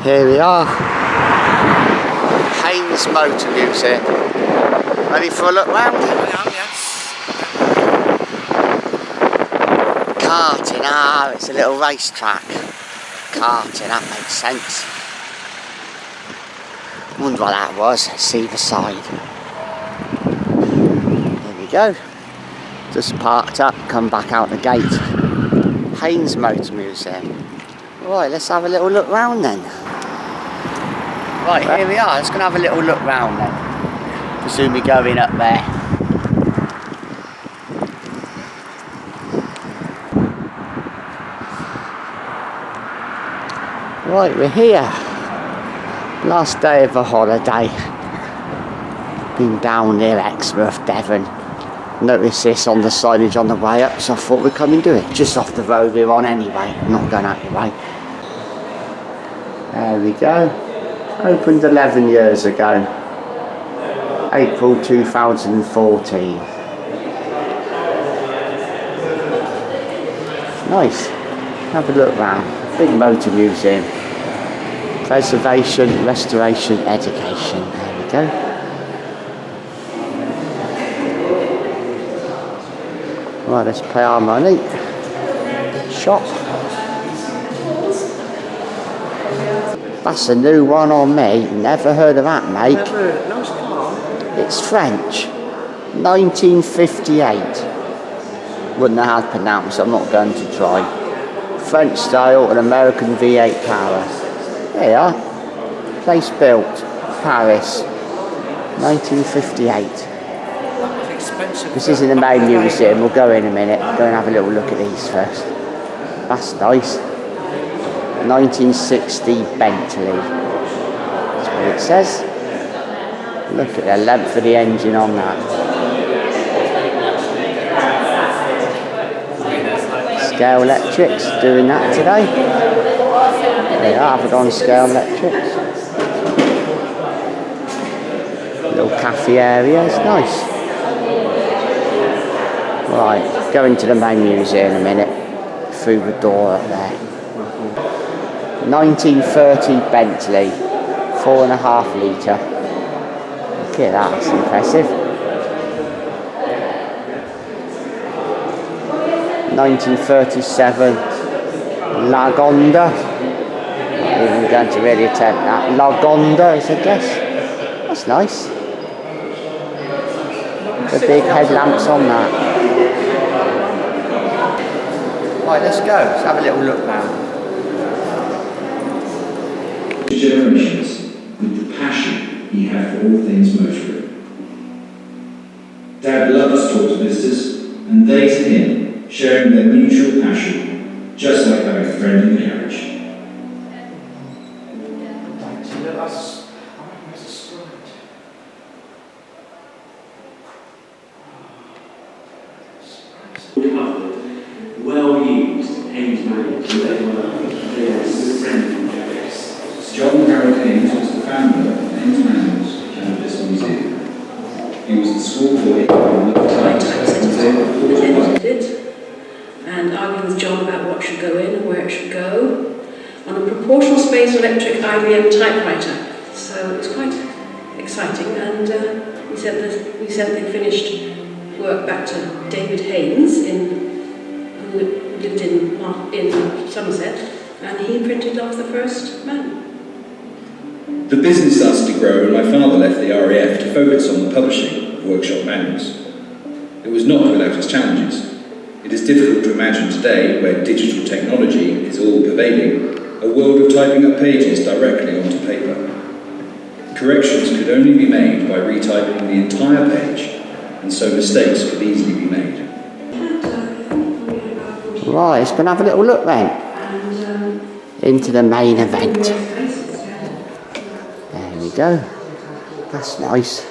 Here we are, Haynes Motor Museum. Ready for a look round? Karting, it's a little racetrack. Karting, that makes sense. Wonder what that was. Let's see the side. There we go. Just parked up, come back out the gate. Haynes Motor Museum. Right, let's have a little look round then. Right, here we are. Let's go and have a little look round then. Presume we're going up there. Right, we're here. Last day of the holiday. Been down near Exmouth, Devon. Noticed this on the signage on the way up, so I thought we'd come and do it. Just off the road we're on anyway, not going out the way. There we go. Opened 11 years ago. April 2014. Nice. Have a look round. Big motor museum. Preservation, restoration, education. There we go. Right, let's pay our money. Shop. That's a new one on me. Never heard of that, mate. Never heard. Nice car. It's French. 1958. Wouldn't know how to pronounce it, I'm not going to try. French style and American V8 power. There you are. Place built. Paris. 1958. This isn't the main museum, we'll go in a minute. Go and have a little look at these first. That's nice. 1960 Bentley. That's what it says. Look at the length of the engine on that. Scale Electrics doing that today. They are Avedon Scale Electrics. Little cafe area, it's nice. Right, going to the main museum in a minute. Through the door up there. 1930 Bentley, 4.5 litre. Look at that, that's impressive. 1937 Lagonda. Not even going to really attempt that. Lagonda is a guess. That's nice. The big headlamps on that. Right, let's go. Let's have a little look now. Generations with the passion he had for all things motoring. Dad loved to talk to visitors, and they to him, sharing their mutual passion, just like having a friend in the garage. Well used, Haynes John Haynes was the founder of Haynes Motor Museum. He was the schoolboy in the and arguing with John about what should go in and where it should go on a proportional space electric IBM typewriter. So it's quite exciting, and we sent the finished work back to David Haynes, who lived in Somerset, and he printed off the first manual. The business started to grow, and my father left the RAF to focus on the publishing of workshop manuals. It was not without its challenges. It is difficult to imagine today, where digital technology is all pervading, a world of typing up pages directly onto paper. Corrections could only be made by retyping the entire page, and so mistakes could easily be made. Right, let's go and have a little look then. Into the main event. There we go. That's nice.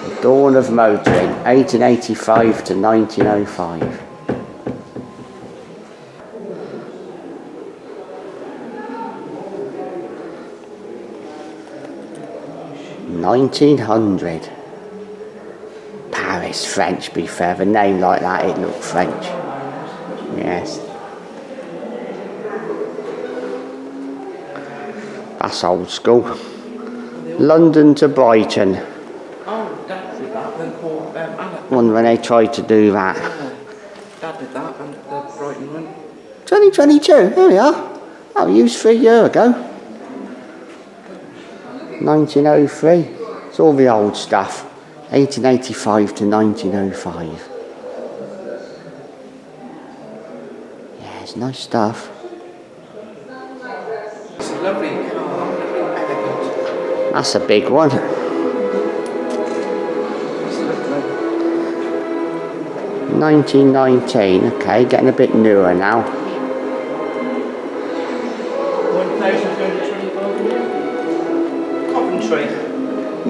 The dawn of motoring, 1885 to 1905. $1900. Paris, French, be fair. A name like that, it looked French. Yes. that's old school. London to Brighton. Oh, Dad did that, then called Annette. One when they tried to do that. Yeah. Dad did that, and the Brighton one. 2022, here we are. That was used 3 years ago. 1903. It's all the old stuff. 1885 to 1905. Yeah, it's nice stuff. It's a lovely car, lovely, elegant. That's a big one. It's lovely. 1919, okay, getting a bit newer now. 1,225. Coventry.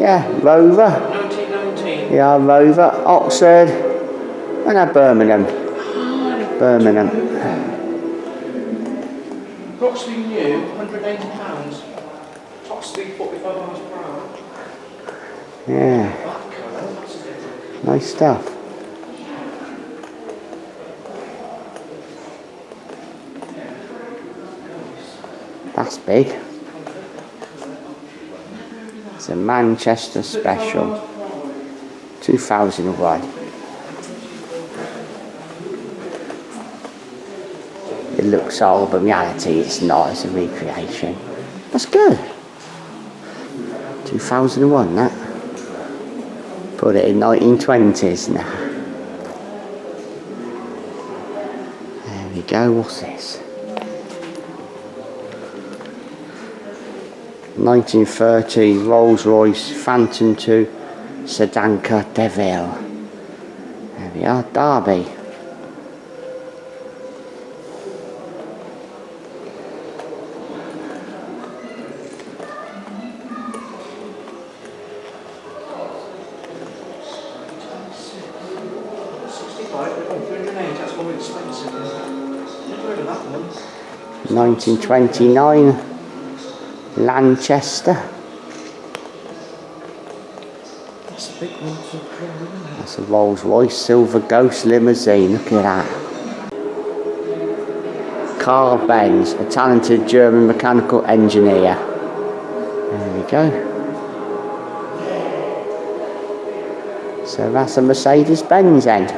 Yeah, Rover. 1919. Yeah, Rover, Oxford, and Birmingham. Birmingham. Approximately new, £180. Top speed 45 miles per hour. Yeah, That colour, that's a bit. nice stuff. That's big. It's a Manchester special. 2001. It looks old, but in reality it's not. It's a recreation. That's good. 2001, that. Put it in 1920s now. There we go. What's this? 1930 Rolls-Royce Phantom 2 Sedanka Deville. There we are, Derby. That's more expensive. Never heard of that one. 1929 Lanchester. That's a big one to draw, isn't it? That's a Rolls-Royce Silver Ghost limousine. Look at that. Carl Benz, a talented German mechanical engineer. There we go. So that's a Mercedes-Benz then.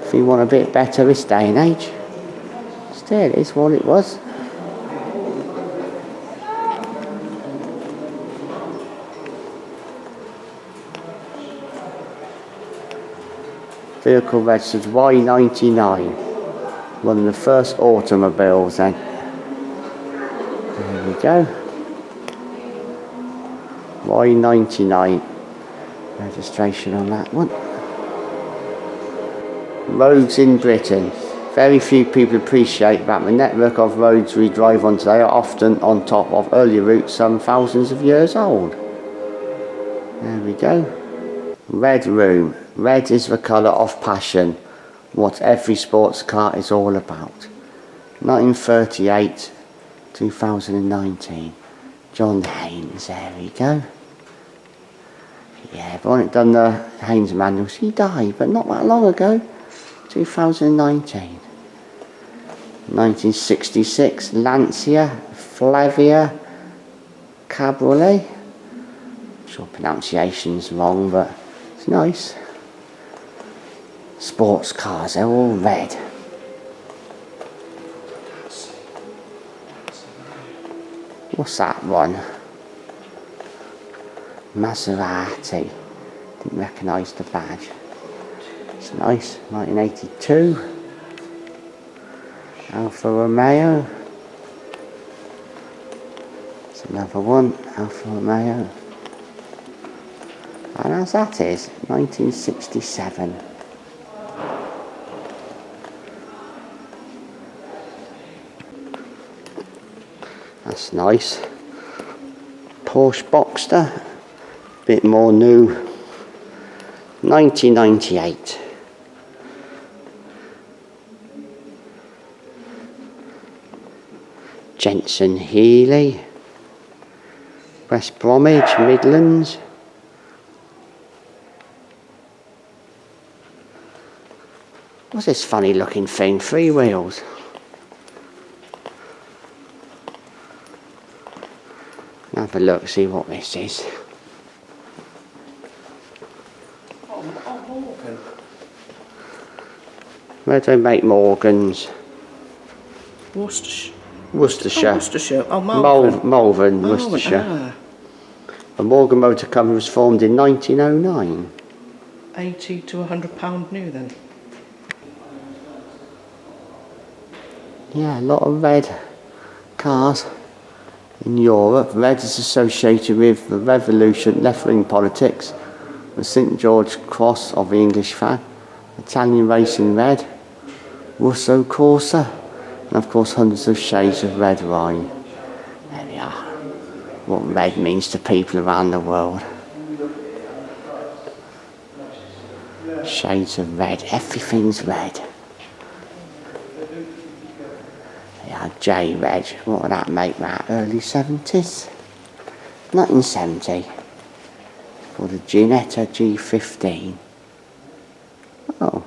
If you want a bit better this day and age. Still, it's what it was. Vehicle registered Y99. One of the first automobiles then. There we go. Y99. Registration on that one. Roads in Britain. Very few people appreciate that the network of roads we drive on today are often on top of earlier routes some thousands of years old. There we go. Red Room. Red is the colour of passion. What every sports car is all about. 1938, 2019. John Haynes, there we go. Yeah, everyone had done the Haynes manuals. He died, but not that long ago. 2019. 1966, Lancia Flavia Cabriolet. I'm sure pronunciation's wrong, but it's nice. Sports cars, they're all red. What's that one? Maserati. Didn't recognise the badge. It's nice. 1982. Alfa Romeo. It's another one. Alfa Romeo. And as that is, 1967. That's nice. Porsche Boxster. Bit more new. 1998. Jensen Healey. West Bromwich Midlands. What's this funny looking thing? 3 wheels. Have a look, see what this is. Oh, Morgan. Where do they make Morgans? Worcestershire. Worcestershire. Oh, Worcestershire. Oh, Malvern. Malvern, Oh, Worcestershire. The Morgan Motor Company was formed in 1909. 80 to £100 new then. Yeah, a lot of red cars in Europe. Red is associated with the revolution, left-wing politics, the St George Cross of the English flag, Italian racing red, Russo Corsa, and of course hundreds of shades of red wine. There we are. What red means to people around the world. Shades of red, everything's red. Yeah, J Reg, what would that make that? Early 70s? 1970. For the Ginetta G15. Oh,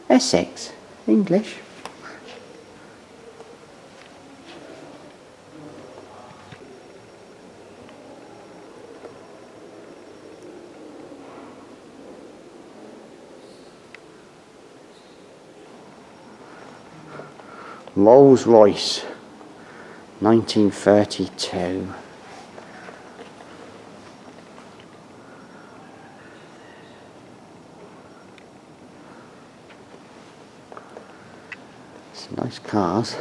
Essex, English. Rolls Royce, 1932. Some nice cars.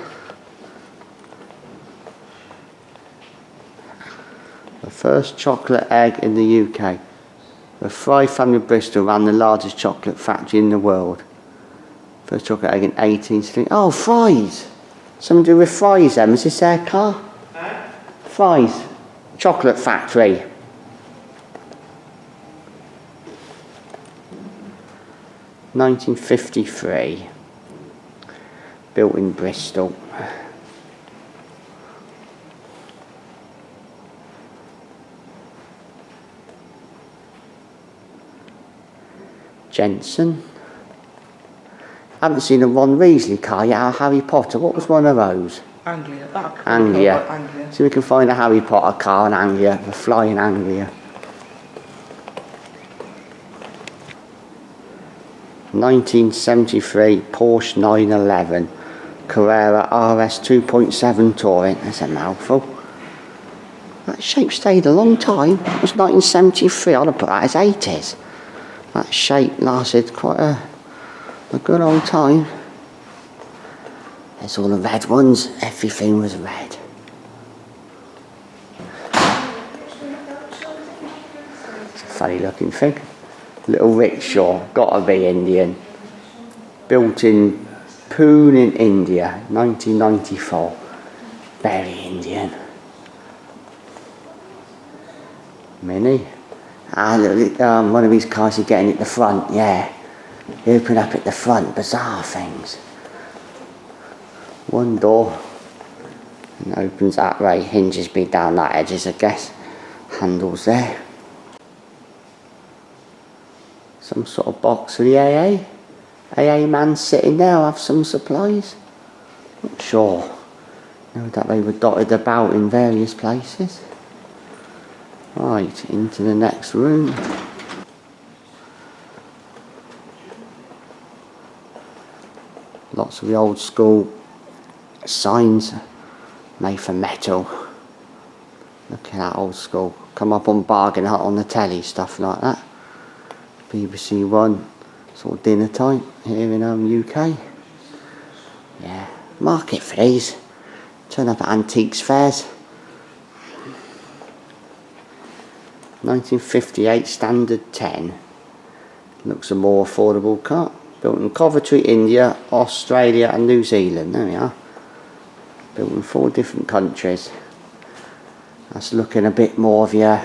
The first chocolate egg in the UK. The Fry family of Bristol ran the largest chocolate factory in the world. First chocolate egg in 1860. Oh, Fry's! Something to do with Fry's then. Was this their car? Fry's. Chocolate factory. (1953). Built in Bristol. Jensen. I haven't seen a Ron Weasley car yet, Harry Potter. What was one of those? Anglia. Anglia. See if we can find a Harry Potter car in Anglia, the Flying Anglia. 1973 Porsche 911 Carrera RS 2.7 Touring. That's a mouthful. That shape stayed a long time. It was 1973. I'd have put that as 80s. That shape lasted quite a good old time. There's all the red ones. Everything was red. It's a funny looking thing. Little rickshaw, gotta be Indian. Built in Pune in India, 1994. Very Indian. Mini. One of these cars you get in at the front, yeah. You open up at the front, bizarre things. One door. And opens that way, hinges me down that edges, I guess. Handles there. Some sort of box for the AA. AA man sitting there, I'll have some supplies. Not sure. Know that they were dotted about in various places. Right, into the next room. Lots of the old school signs made from metal. Look at that old school. Come up on Bargain Hut on the telly, stuff like that. BBC One, sort of dinner time here in UK. Yeah, market for these. Turn up at antiques fairs. 1958 Standard 10. Looks a more affordable car. Built in Coventry, India, Australia and New Zealand. There we are. Built in 4 different countries. That's looking a bit more of your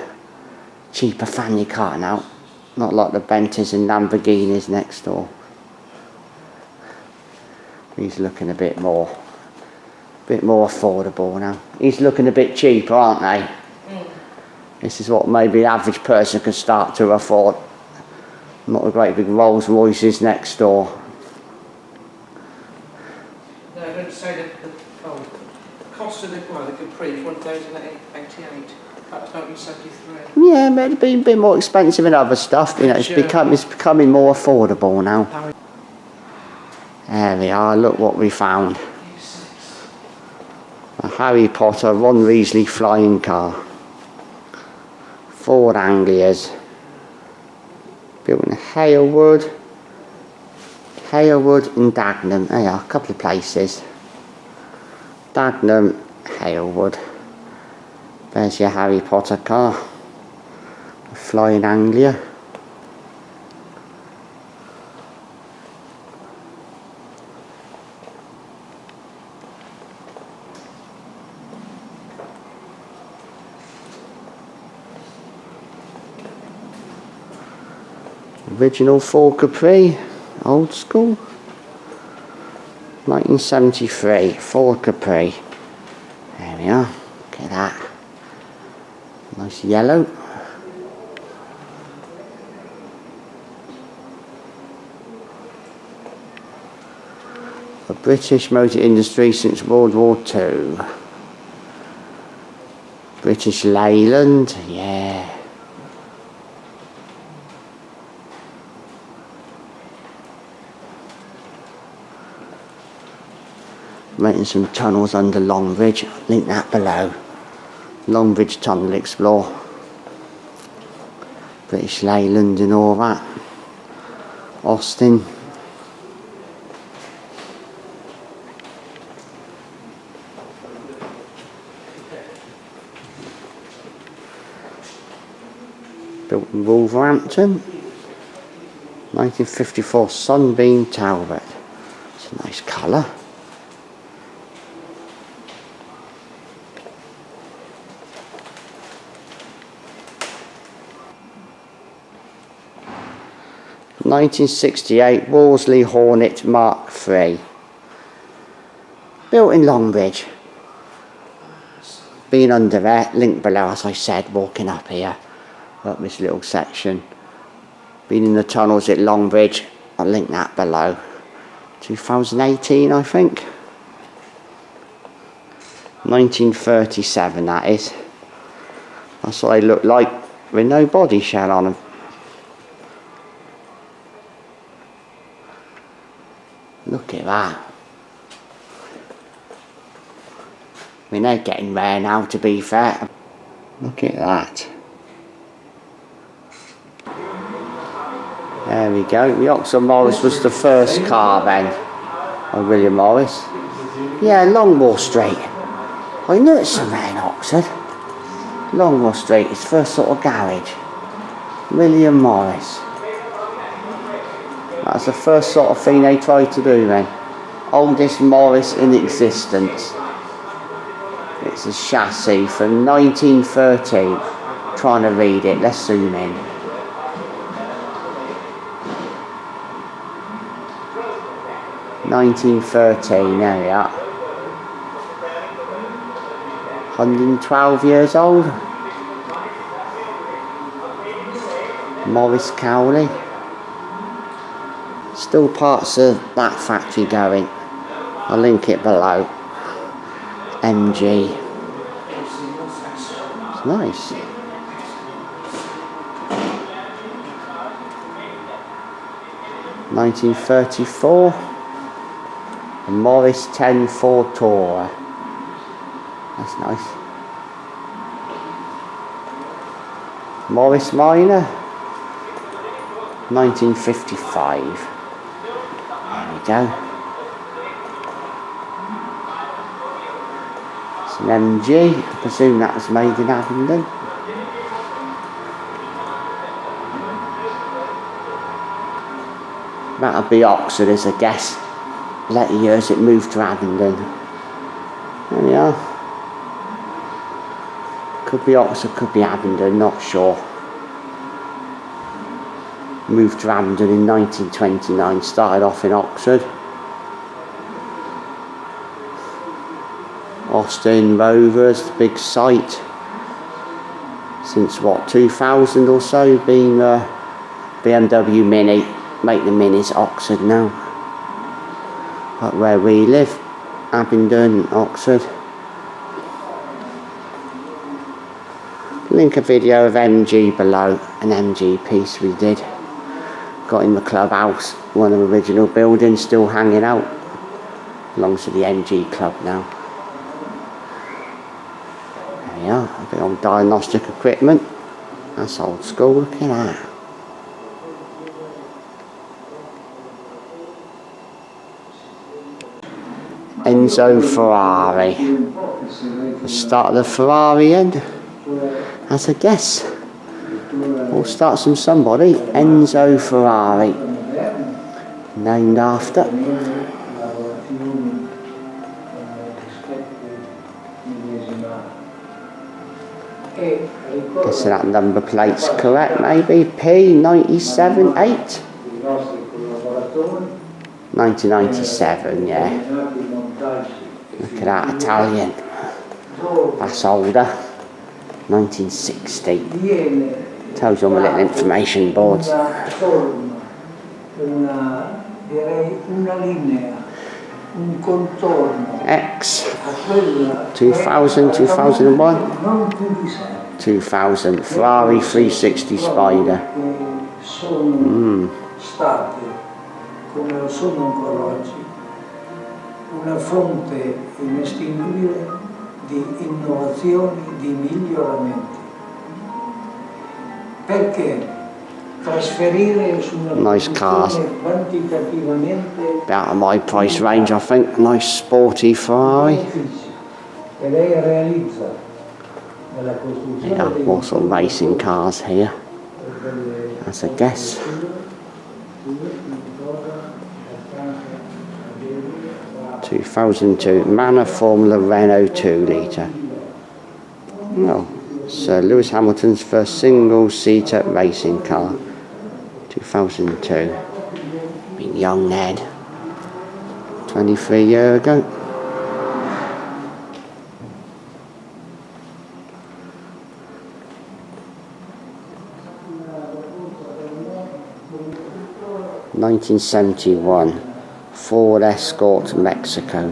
cheaper family car now. Not like the Bentleys and Lamborghinis next door. He's looking a bit more affordable now. He's looking a bit cheaper, aren't they? This is what maybe the average person can start to afford. Not the great big Rolls Royces next door. No, I don't say the cost of the Capri is 1,088. That was 1973. Yeah, but it'd been a bit more expensive than other stuff. You know, it's Sure. becoming more affordable now. There we are. Look what we found. A Harry Potter Ron Weasley flying car. Ford Anglias. Built in Halewood and Dagenham. There you are, a couple of places. Dagenham, Halewood. There's your Harry Potter car. A flying Anglia. Original Ford Capri, old school. 1973, Ford Capri. There we are, look at that. Nice yellow. A British motor industry since World War II. British Leyland, yeah. Renting some tunnels under Longbridge, link that below. Longbridge Tunnel Explore. British Leyland and all that. Austin. Built in Wolverhampton. 1954 Sunbeam Talbot. It's a nice colour. (1968) Wolseley Hornet Mark III. Built in Longbridge. Been under there, link below as I said, walking up here, up this little section. Been in the tunnels at Longbridge, I'll link that below. 2018 I think. 1937 that is. That's what they look like with no body shell on them. Look at that. I mean, they're getting rare now, to be fair. Look at that. There we go. The Oxford Morris was the first car then. By William Morris. Yeah, Longmore Street. I knew it's somewhere in Oxford. Longmore Street, his first sort of garage. William Morris. That's the first sort of thing they tried to do then. Oldest Morris in existence. It's a chassis from 1913. Trying to read it, let's zoom in. (1913), there we are. 112 years old. Morris Cowley. Still parts of that factory going. I'll link it below. MG. It's nice. (1934). A Morris 10 Ford Tourer. That's nice. Morris Minor. 1955. There we go. It's an MG. I presume that was made in Abingdon. That'll be Oxford as a guess. Later years it moved to Abingdon. There we are. Could be Oxford, could be Abingdon, not sure. Moved to Abingdon in 1929, started off in Oxford. Austin Rovers, big site. Since what, 2000 or so, been BMW Mini, make the Minis Oxford now. Up where we live, Abingdon, Oxford. Link a video of MG below, an MG piece we did. Got in the clubhouse, one of the original buildings still hanging out. Belongs to the MG club now. There we are, a bit of diagnostic equipment. That's old school, look at that. Enzo Ferrari. The start of the Ferrari end. That's a guess. All starts from somebody. Enzo Ferrari. Named after. Guessing that number plate's correct, maybe. P978. 1997, yeah. Look at that, Italian. That's older. 1960. Tells you on the little information boards. X. 2000, 2001. 2000. Ferrari 360 Spider. Come lo sono ancora oggi, una fonte inestinguibile di innovazioni, di miglioramenti. Perché trasferire su una nice cars. quantitativamente about of my price range, I think. Nice sporty Ferrari. che lei realizza nella costruzione Yeah, dei more sort of racing cars here. That's a guess. 2002 Manor Formula Renault 2 litre. Oh, Sir Lewis Hamilton's first single-seater racing car. 2002. Been young then. 23 years ago. (1971) Ford Escort Mexico.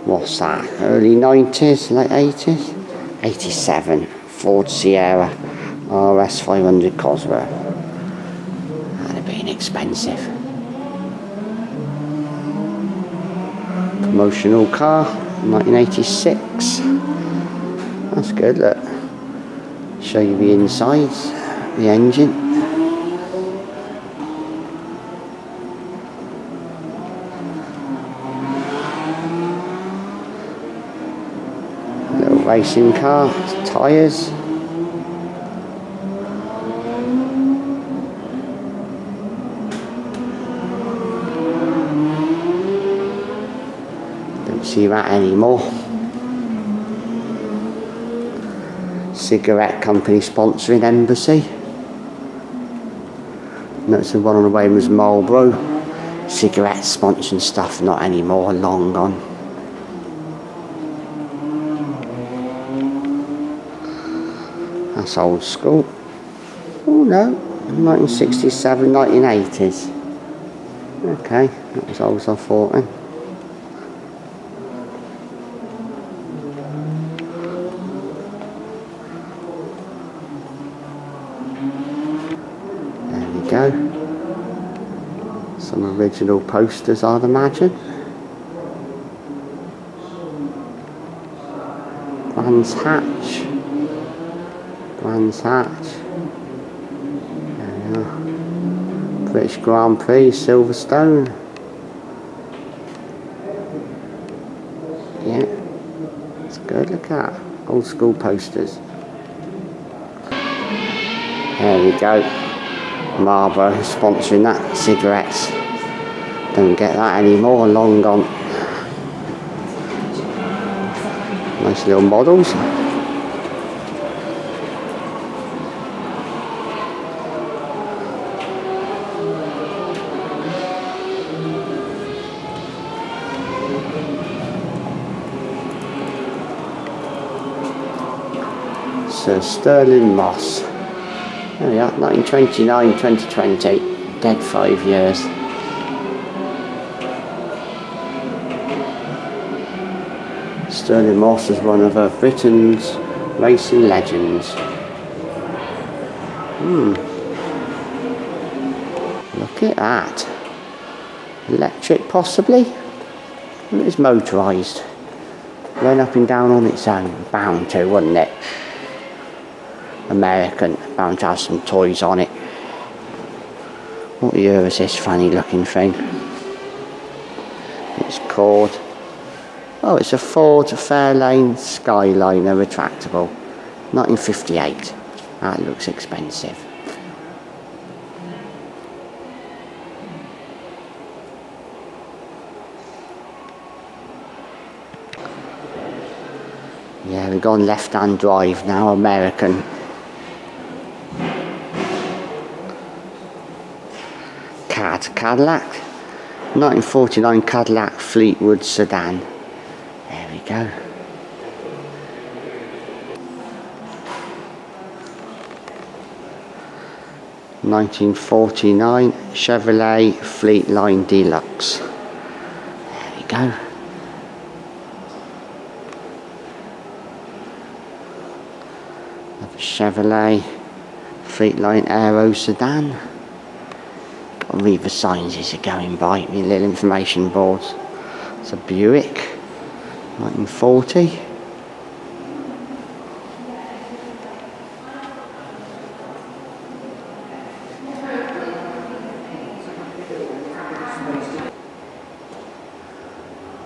What's that? Early 90s, late 80s? 87 Ford Sierra RS 500 Cosworth. That'd have been expensive. Promotional car, 1986. That's good, look. Show you the insides, the engine. Little racing car, tyres. Don't see that anymore. Cigarette company sponsoring Embassy. That's the one on the way was Marlboro. Cigarette sponsoring stuff, not anymore, long gone. That's old school. Oh no, 1967, 1980s. Okay, that was old as I thought then. Go. Some original posters, I'd imagine. Brands Hatch. Brands Hatch. There we are. British Grand Prix, Silverstone. Yeah, it's good. Look at that. Old school posters. There we go. Marlboro sponsoring that, cigarettes. Don't get that anymore, long gone. Nice little models. Sir Sterling Moss. There we are, 1929, 2020, dead 5 years. Stirling Moss is one of Britain's racing legends. Look at that. Electric possibly? It is motorised. Went up and down on its own. Bound to, wasn't it? American. Bound to have some toys on it. What year is this funny looking thing? It's called... Oh, it's a Ford Fairlane Skyliner retractable. 1958. That looks expensive. Yeah, we've gone left-hand drive now, American. Cadillac. 1949 Cadillac Fleetwood sedan. There we go. (1949) Chevrolet Fleetline Deluxe. There we go. Another Chevrolet Fleetline Aero sedan. I'll read the signs as you're going by, the little information boards. It's a Buick, 1940.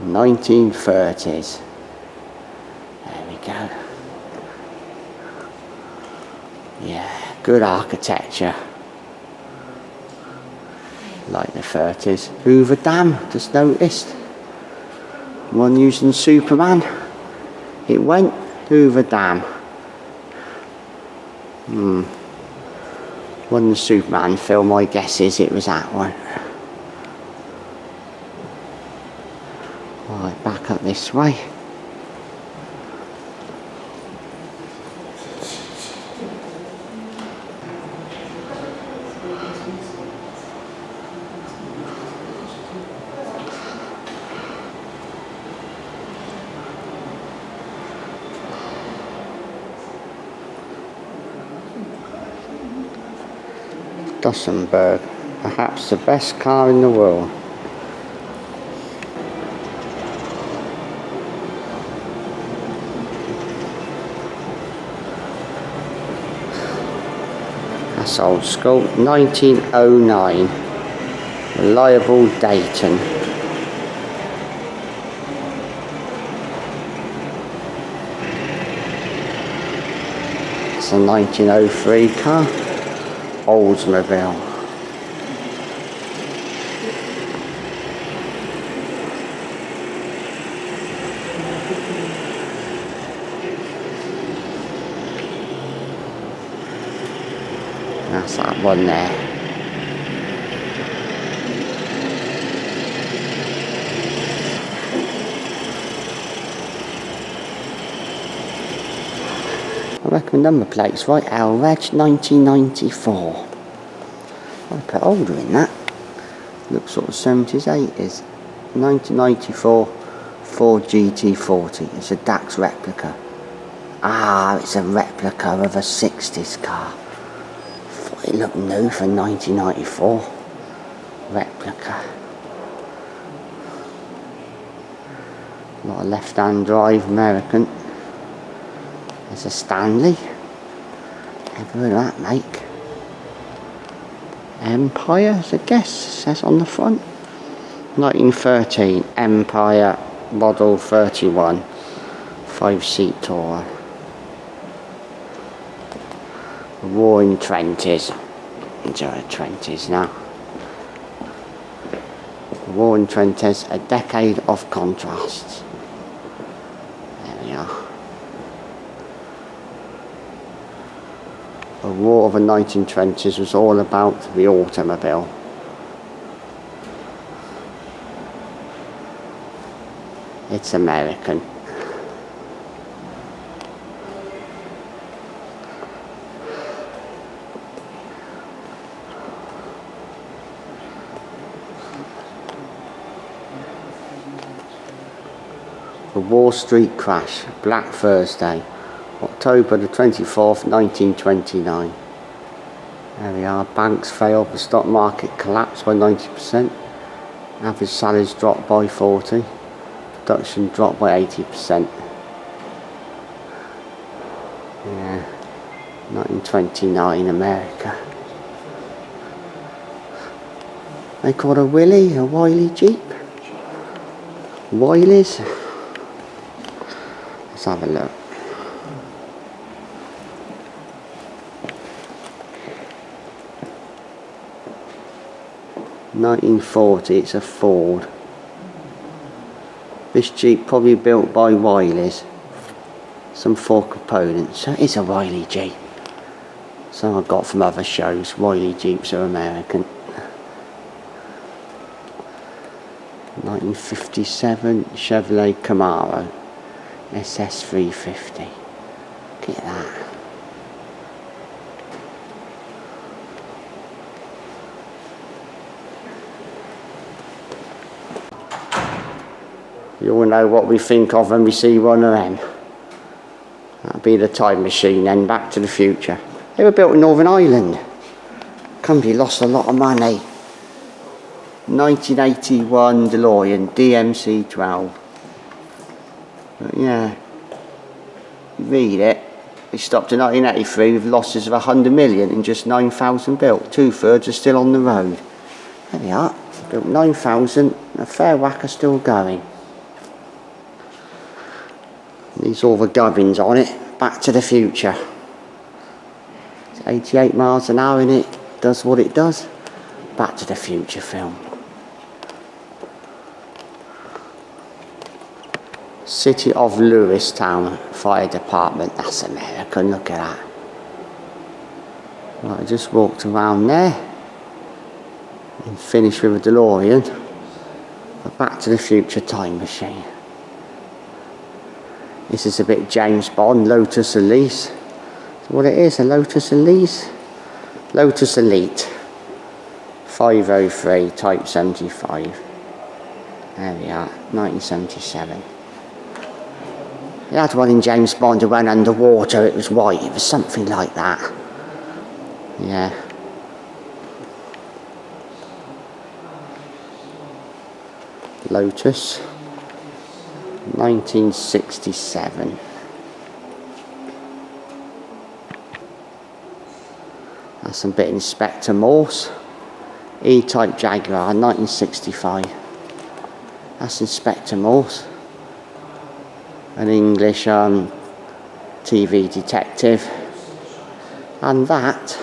(1930s). There we go. Yeah, good architecture. Like the 30s. Hoover Dam, just noticed. One using Superman. It went Hoover Dam. Wasn't the Superman film, my guess is it was that one. Right, back up this way. Dussenberg, perhaps the best car in the world. That's old school. 1909. Reliable Dayton. It's a 1903 car. Oldsmobile. That's that one there. I reckon the number plate's right, LReg 1994. I'll put older in that. Looks sort of 70s, 80s. 1994 Ford GT40. It's a DAX replica. Ah, it's a replica of a 60s car. Thought it looked new for 1994. Replica. A lot of left-hand drive American. There's a Stanley. Never heard of that make. Empire, I guess, says on the front. 1913 Empire Model 31. 5-seat tourer. Roaring Twenties. Enjoy the 20s now. Roaring Twenties, a decade of contrasts. There we are. The war of the 1920s was all about the automobile. It's American. The Wall Street crash, Black Thursday, October the 24th, 1929. There we are, banks failed, the stock market collapsed by 90%, average salaries dropped by 40%, production dropped by 80%. Yeah, 1929 America. They called a Willie, a Wiley Jeep. Wileys. Let's have a look. (1940), it's a Ford. This Jeep probably built by Wileys. Some Ford components. So it's a Wiley Jeep. Some I got from other shows. Wiley Jeeps are American. 1957 Chevrolet Camaro SS350. Look at that. You all know what we think of when we see one of them. That'll be the time machine then, Back to the Future. They were built in Northern Ireland. Company lost a lot of money. 1981 DeLorean DMC-12. But yeah, you read it. It stopped in 1983 with losses of 100 million and just 9,000 built. 2/3 are still on the road. There we are. Built 9,000. A fair whack are still going. These all the gubbins on it. Back to the Future. It's 88 miles an hour in it. Does what it does. Back to the Future film. City of Lewistown Fire Department. That's American. Look at that. Right, I just walked around there and finished with a DeLorean. A Back to the Future time machine. This is a bit James Bond, Lotus Elise. So what it is, a Lotus Elise? Lotus Elite. 503, Type 75. There we are, 1977. They had one in James Bond who went underwater, it was white, it was something like that. Yeah. Lotus. 1967. That's a bit Inspector Morse. E-Type Jaguar, 1965. That's Inspector Morse. An English TV detective. And that,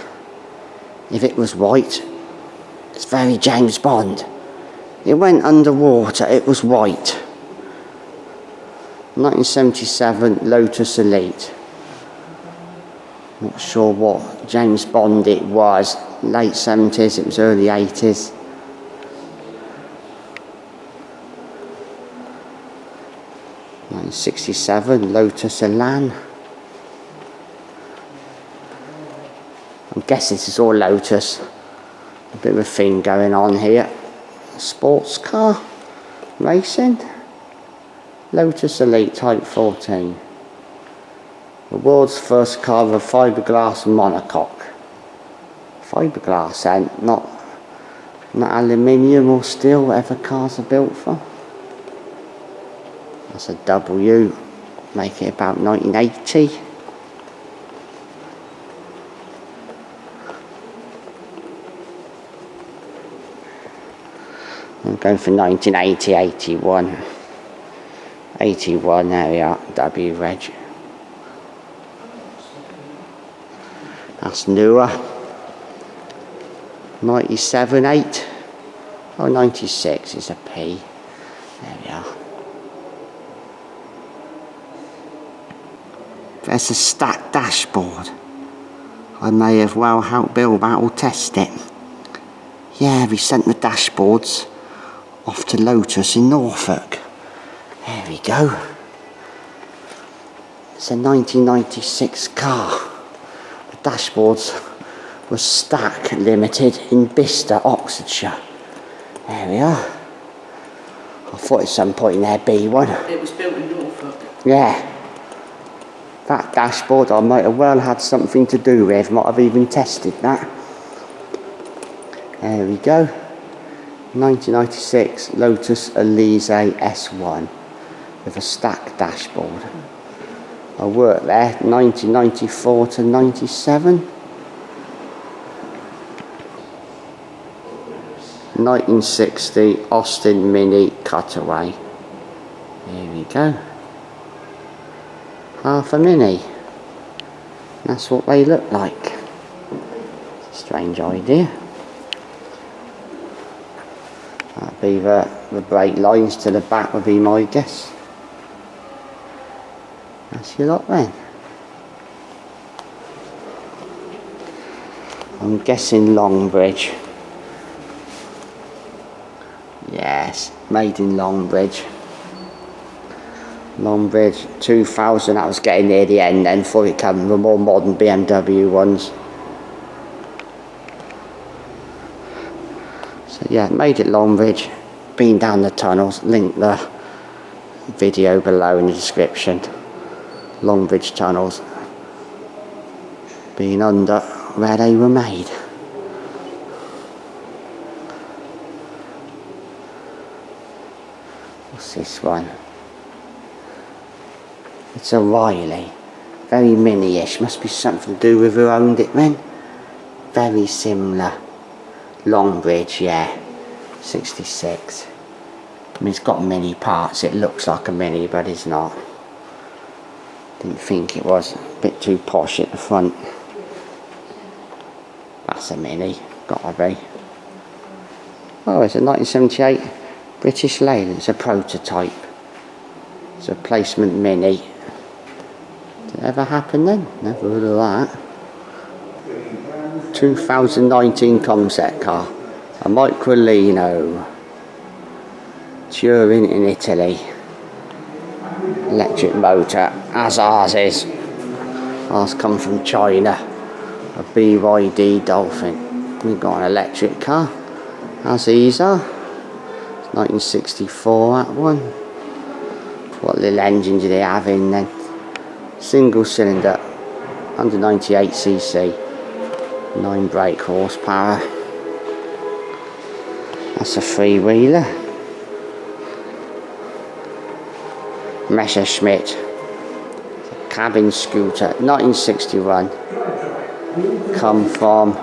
if it was white, it's very James Bond. It went underwater, it was white. 1977 Lotus Elite. Not sure what James Bond it was. Late 70s, it was early 80s. '67 Lotus Elan. I'm guessing this is all Lotus. A bit of a thing going on here. Sports car racing. Lotus Elite Type 14. The world's first car with a fiberglass monocoque. Fiberglass then, not aluminium or steel, whatever cars are built for. That's a W, make it about 1980. I'm going for 1980, 81. 81, there we are, W Reg. That's newer. 97, 8. Oh, 96 is a P. There we are. There's a stacked dashboard. I may have well helped build that or test it. Yeah, we sent the dashboards off to Lotus in Norfolk. There we go. It's a 1996 car. The dashboards were Stack Limited in Bicester, Oxfordshire. There we are. I thought at some point in there be one. It was built in Norfolk. book. Yeah. That dashboard I might have well had something to do with, might have even tested that. There we go. 1996 Lotus Elise S1 with a stacked dashboard. I worked there 1994 to 97. 1960 Austin Mini Cutaway. There we go. Half a Mini. That's what they look like. Strange idea. That'd be the brake lines to the back would be my guess. That's your lot then. I'm guessing Longbridge. Yes, made in Longbridge. Longbridge 2000, that was getting near the end then before it came the more modern BMW ones. So yeah, made at Longbridge, been down the tunnels, link the video below in the description. Longbridge tunnels, been under where they were made. What's this one? It's a Riley, very mini-ish, must be something to do with who owned it then. Very similar. Longbridge, yeah, 66. I mean, it's got mini parts, it looks like a Mini, but it's not. Didn't think it was, a bit too posh at the front. That's a Mini, gotta be. Oh, it's a 1978 British Leyland, it's a prototype. It's a replacement Mini. Did it ever happen then? Never heard of that. 2019 concept car, a Microlino, Turin in Italy, electric motor, as ours is. Ours come from China, a BYD Dolphin. We've got an electric car, as these are. 1964 that one. What little engine do they have in then? Single cylinder, 198cc. 9 brake horsepower. That's a three-wheeler. Messerschmitt. Cabin scooter, 1961. Come from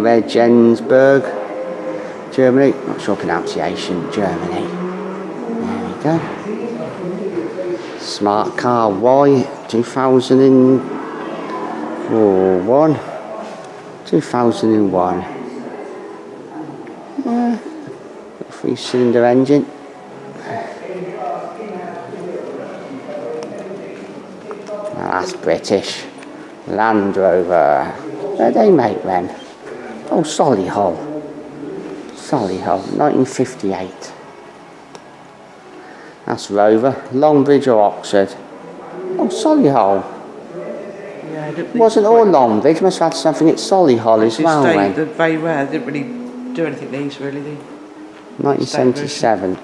Regensburg, Germany. Not sure pronunciation, Germany. There we go. Smart car Y, 2001. 2001. 3-cylinder engine. Now that's British. Land Rover. Where do they make them? Oh, Solihull. Solihull, 1958. That's Rover. Longbridge or Oxford. Oh, Solihull. Wasn't all Longbridge, must have had something at Solihull as well then. They're very rare, they didn't really do anything these really. 1977. I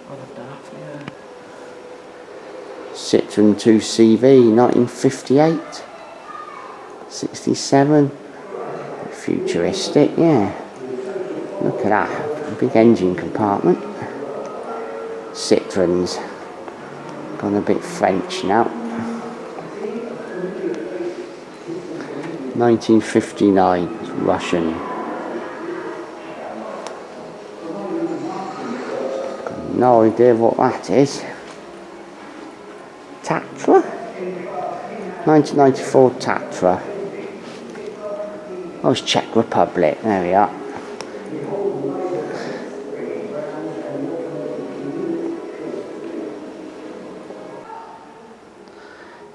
love that, yeah. Citroen 2CV, 1958. 67. Futuristic, yeah. Look at that, a big engine compartment. Citroens. Gone a bit French now. 1959, it's Russian. Got no idea what that is. Tatra? 1994 Tatra. Oh, it's Czech Republic, there we are.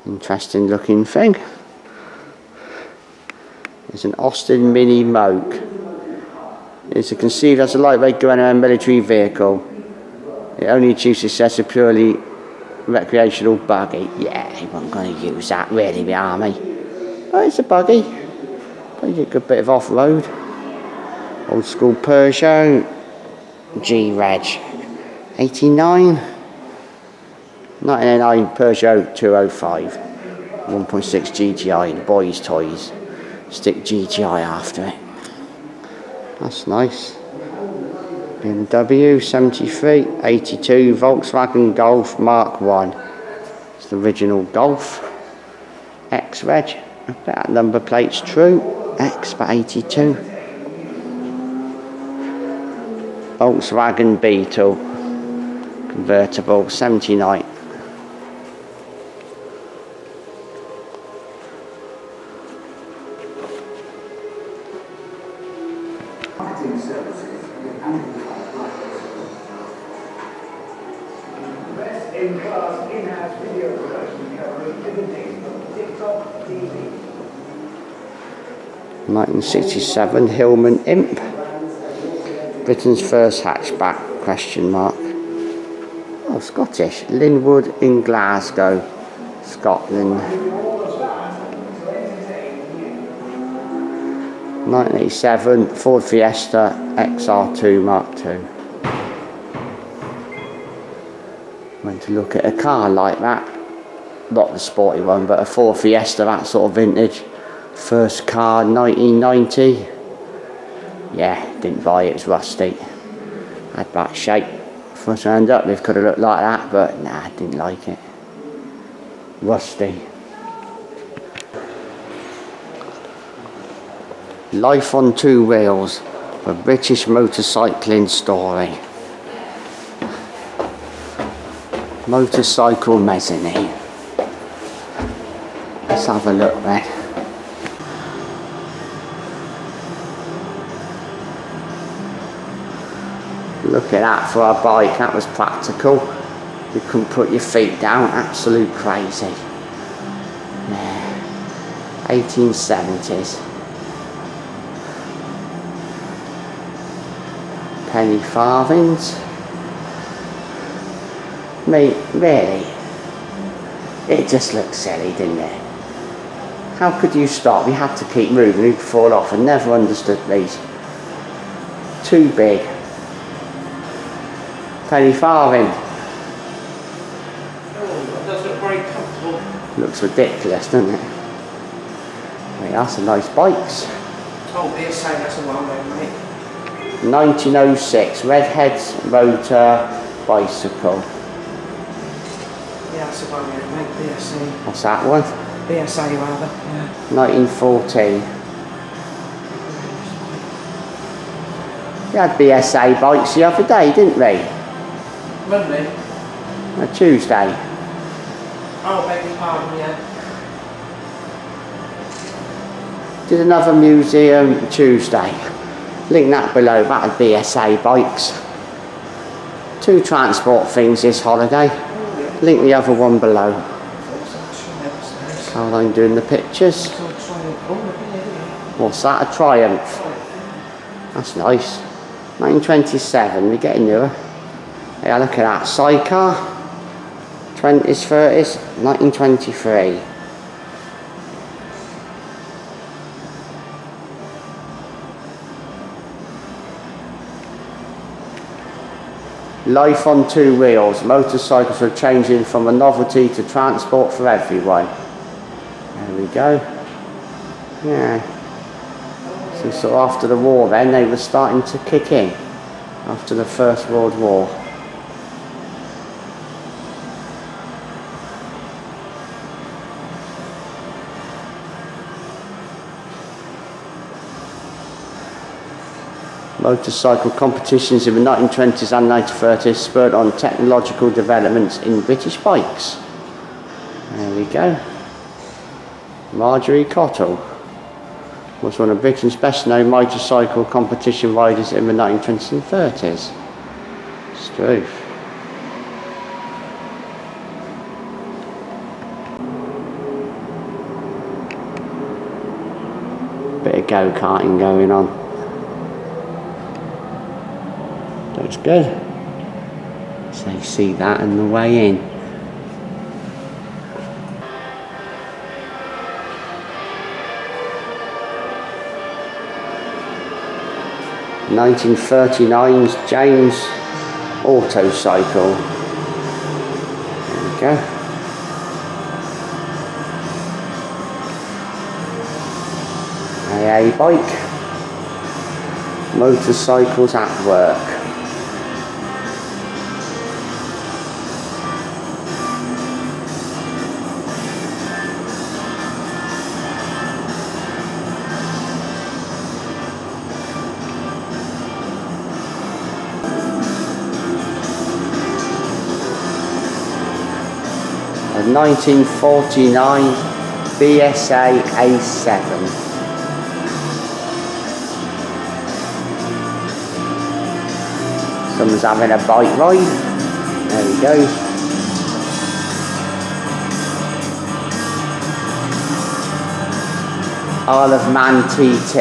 Interesting looking thing. It's an Austin Mini Moke. It's conceived as a lightweight Grenadier military vehicle. It only achieves success a purely recreational buggy. Yeah, he wasn't going to use that really, the army. But it's a buggy. But a good bit of off-road. Old school Peugeot. G-Reg. 89. 1909 Peugeot 205. 1.6 GTI, the boys' toys. Stick GTI after it. That's nice. BMW 73, 82, Volkswagen Golf Mark 1. It's the original Golf. X-Reg. I bet that number plate's true. X for 82. Volkswagen Beetle. Convertible 79. In-class, in-house video production covering everything from TikTok, TV. 1967 Hillman Imp. Britain's first hatchback, question mark. Oh, Scottish. Linwood in Glasgow, Scotland. 1987 Ford Fiesta XR2 Mark II. Went to look at a car like that. Not the sporty one, but a Ford Fiesta, that sort of vintage. First car, 1990. Yeah, didn't buy it, it was rusty. Had back shape. Front end up, it could have looked like that, but nah, didn't like it. Rusty. Life on Two Wheels, a British motorcycling story. Motorcycle mezzanine. Let's have a look then. Look at that for a bike, that was practical. You couldn't put your feet down, absolute crazy. Yeah. 1870s. Penny farthings. Mate, really? It just looked silly, didn't it? How could you stop? You had to keep moving, you'd fall off. I never understood these. Too big. Penny farthing. Oh, it does look very comfortable. Looks ridiculous, doesn't it? Wait, that's some nice bikes. Oh, BSA, that's a well known, mate. 1906 Redhead's Motor Bicycle. Yeah, that's a well known, mate. BSA. What's that one? BSA, rather. Yeah. 1914. We had BSA bikes the other day, didn't we? Monday. A Tuesday. Oh, beg your pardon, yeah. Did another museum Tuesday. Link that below, that'd BSA bikes. 2 transport things this holiday. Link the other one below. Caroline doing the pictures. What's that? A Triumph. That's nice. 1927, we're getting newer. Yeah, look at that. Sidecar. 20s, 30s, 1923. Life on Two Wheels. Motorcycles are changing from a novelty to transport for everyone. There we go. Yeah. So after the war then, they were starting to kick in. After the First World War. Motorcycle competitions in the 1920s and 1930s spurred on technological developments in British bikes. There we go. Marjorie Cottle was one of Britain's best known motorcycle competition riders in the 1920s and 30s. Struth. Bit of go-karting going on. Looks good. So you see that on the way in. '39's James Auto cycle. There we go. AA bike. Motorcycles at work. A 1949 BSA A7. Someone's having a bike ride. There we go. Isle of Man TT.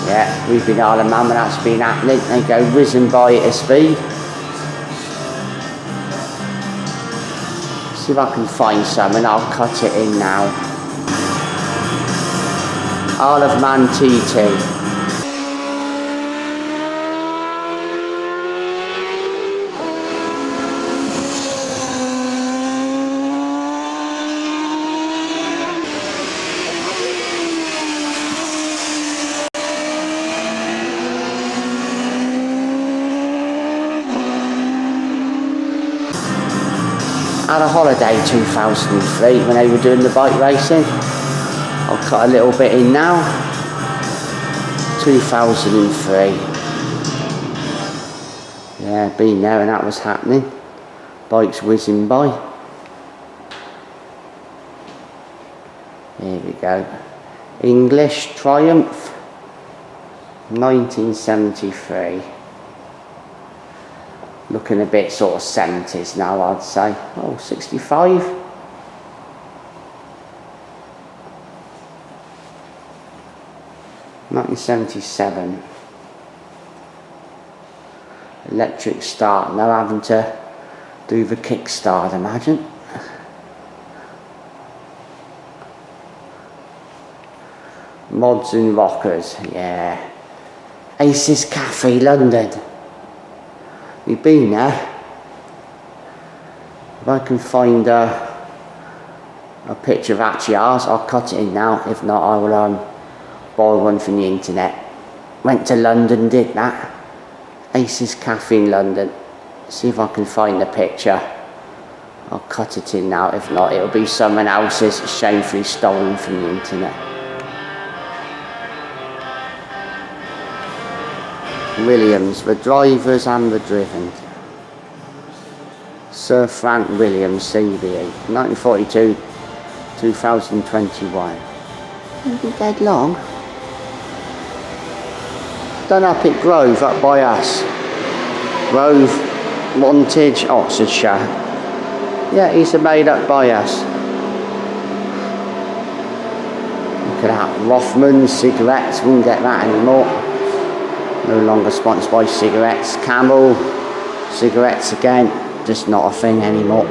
Yeah, we've been Isle of Man when that's been happening. They go whizzing by at a speed. See if I can find some and I'll cut it in now. Isle of Man TT. Had a holiday 2003 when they were doing the bike racing. I'll cut a little bit in now. 2003. Yeah, been there and that was happening. Bikes whizzing by. Here we go. English Triumph. 1973. Looking a bit sort of 70s now, I'd say. Oh, 65. (1977). Electric start, now having to do the kickstart, imagine. Mods and rockers, yeah. Aces Cafe, London. You've been there. If I can find a picture of actually ours, I'll cut it in now. If not, I will borrow one from the internet. Went to London, did that. Aces Cafe in London. See if I can find the picture. I'll cut it in now. If not, it'll be someone else's, shamefully stolen from the internet. Williams, the drivers and the driven. Sir Frank Williams, CBE, 1942, 2021. It'll be dead long. Done up at Grove, up by us. Grove, Montage, Oxfordshire. Yeah, he's made up by us. Look at that, Rothman cigarettes, wouldn't get that anymore. No longer sponsored by cigarettes. Camel, cigarettes again, just not a thing anymore.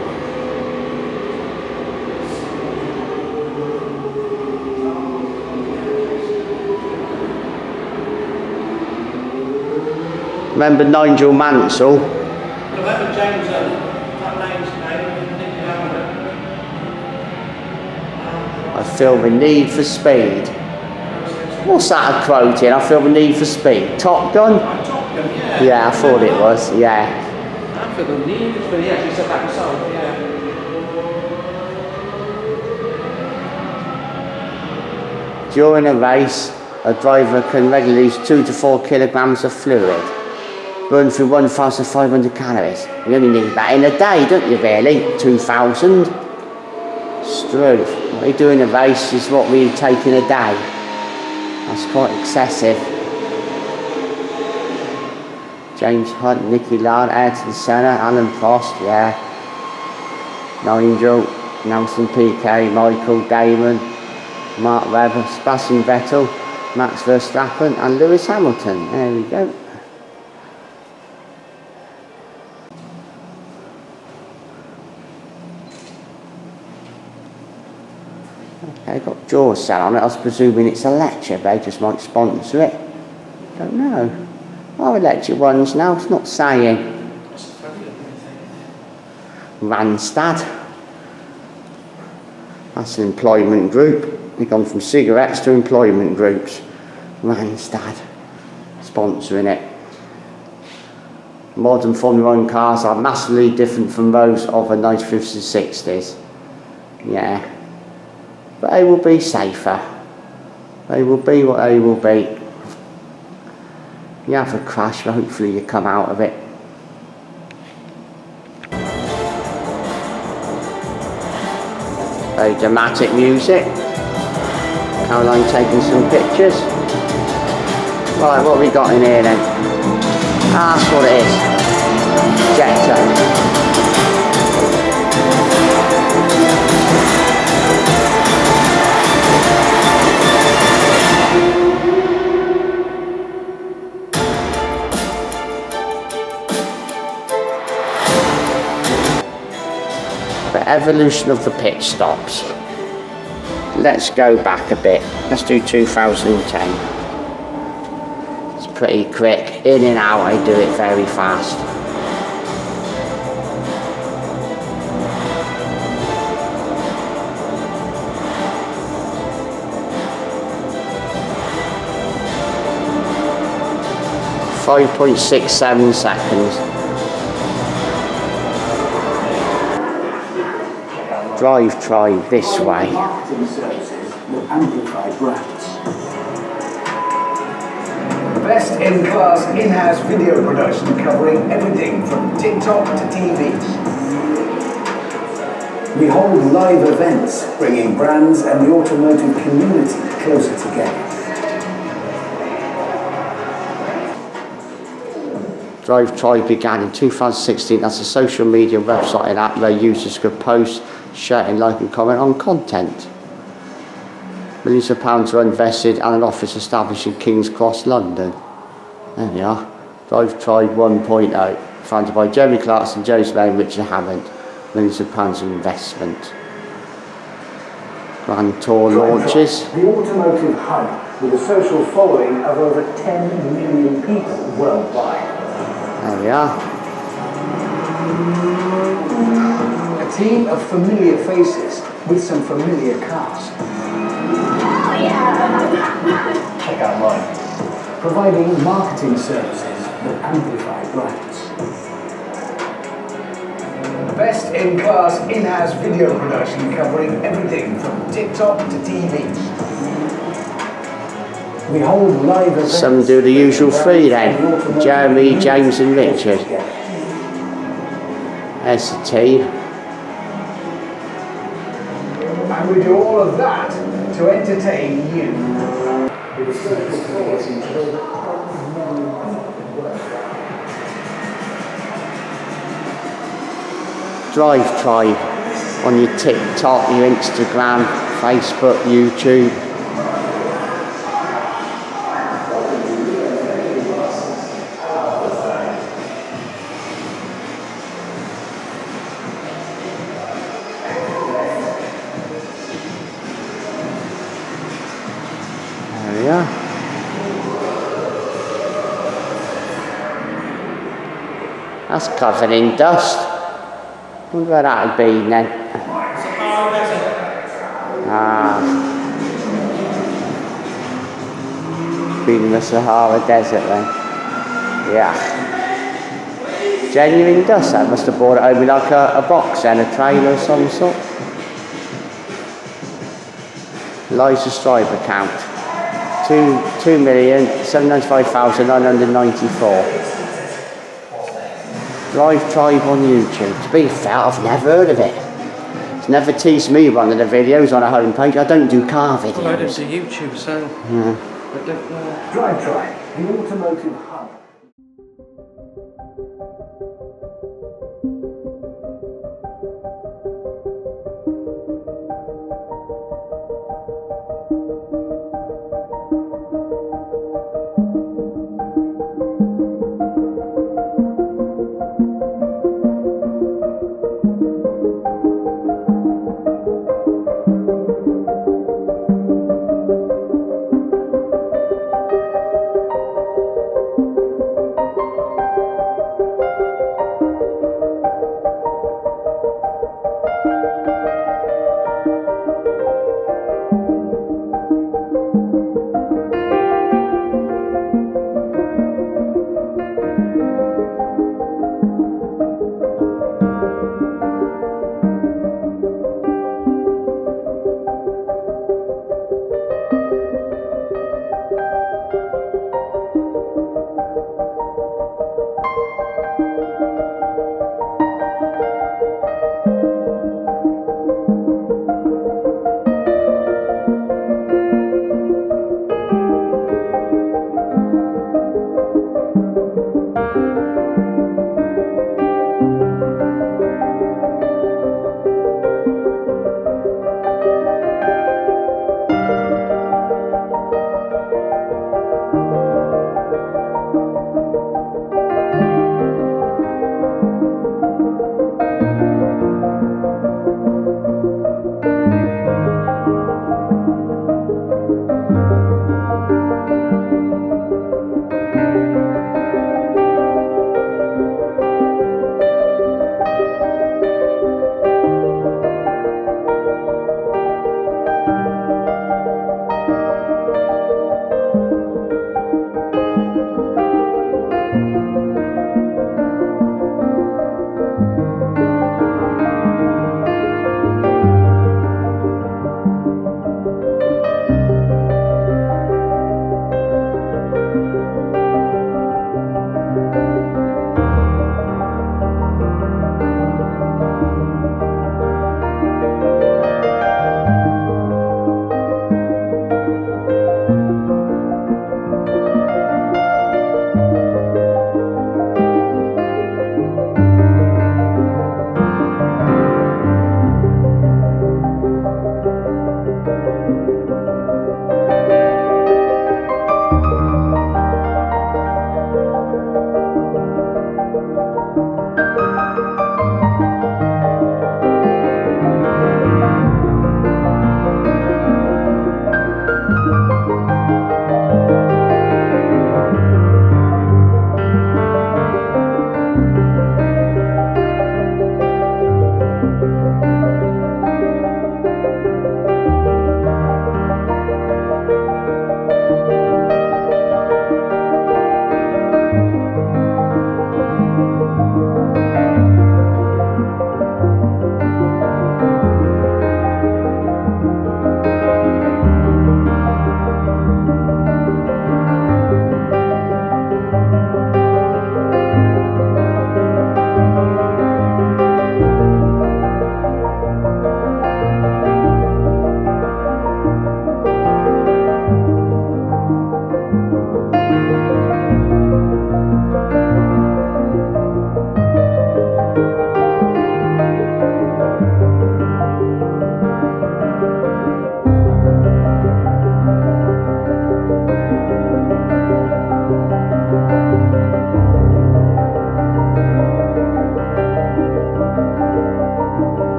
Remember Nigel Mansell? Remember James, that name's name, I feel the need for speed. What's that a quote in? I feel the need for speed. Top Gun? Top Gun, yeah. Yeah, I thought it was, yeah. I feel the need for, he actually said that himself, yeah. During a race, a driver can regularly use 2 to 4 kilograms of fluid. Burn through 1,500 calories. You only need that in a day, don't you really? 2,000. It's true. What we do in a race is what we take in a day. That's quite excessive. James Hunt, Nicky Laird, Ayrton Senna, Alan Prost, yeah. Nigel, Nelson Piquet, Michael Damon, Mark Webber, Sebastian Vettel, Max Verstappen and Lewis Hamilton. There we go. Okay, got Jaws sell on it. I was presuming it's a lecture, they just might sponsor it. Don't know. Our electric ones now, it's not saying. Randstad. That's an employment group. We've gone from cigarettes to employment groups. Randstad sponsoring it. Modern Formula 1 cars are massively different from those of the 1950s and 60s. Yeah. But they will be safer. They will be what they will be. You have a crash, but hopefully you come out of it. Very dramatic music. Caroline taking some pictures. Right, what have we got in here then? Ah, that's what it is. Jetta. The evolution of the pit stops. Let's go back a bit. Let's do 2010. It's pretty quick. In and out, I do it very fast. .67 seconds. Drive try this way. Marketing services that amplify brands. Best-in-class in-house video production covering everything from TikTok to TV. We hold live events, bringing brands and the automotive community closer together. Drive Try began in 2016 as a social media website and app where users could post, share and like and comment on content. Millions of pounds were invested and an office established in King's Cross, London. There we are. Drive Try 1.0, founded by Jeremy Clarkson, James May and Richard Hammond. Millions of pounds of investment. Grand Tour launches. The automotive hub with a social following of over 10 million people worldwide. There we are. A team of familiar faces with some familiar cars. Check out mine. Providing marketing services that amplify brands. Best-in-class in-house video production covering everything from TikTok to TV. We hold live events. Some do the usual three then. Jeremy, James and Richard. There's the team. And we do all of that to entertain you. Drive Try on your TikTok, your Instagram, Facebook, YouTube. There we are. That's covered in dust. Wonder where that would be then. Ah. Been in the Sahara Desert then. Yeah. Genuine dust. That must have brought it over like a box and a trailer of some sort. Liza Striber count. 2,795,994. Drive Tribe on YouTube. To be fair, I've never heard of it. It's never teased me one of the videos on a homepage. I don't do car videos. Well, I don't do YouTube, so Yeah. I don't know. Drive Tribe, the automotive hub.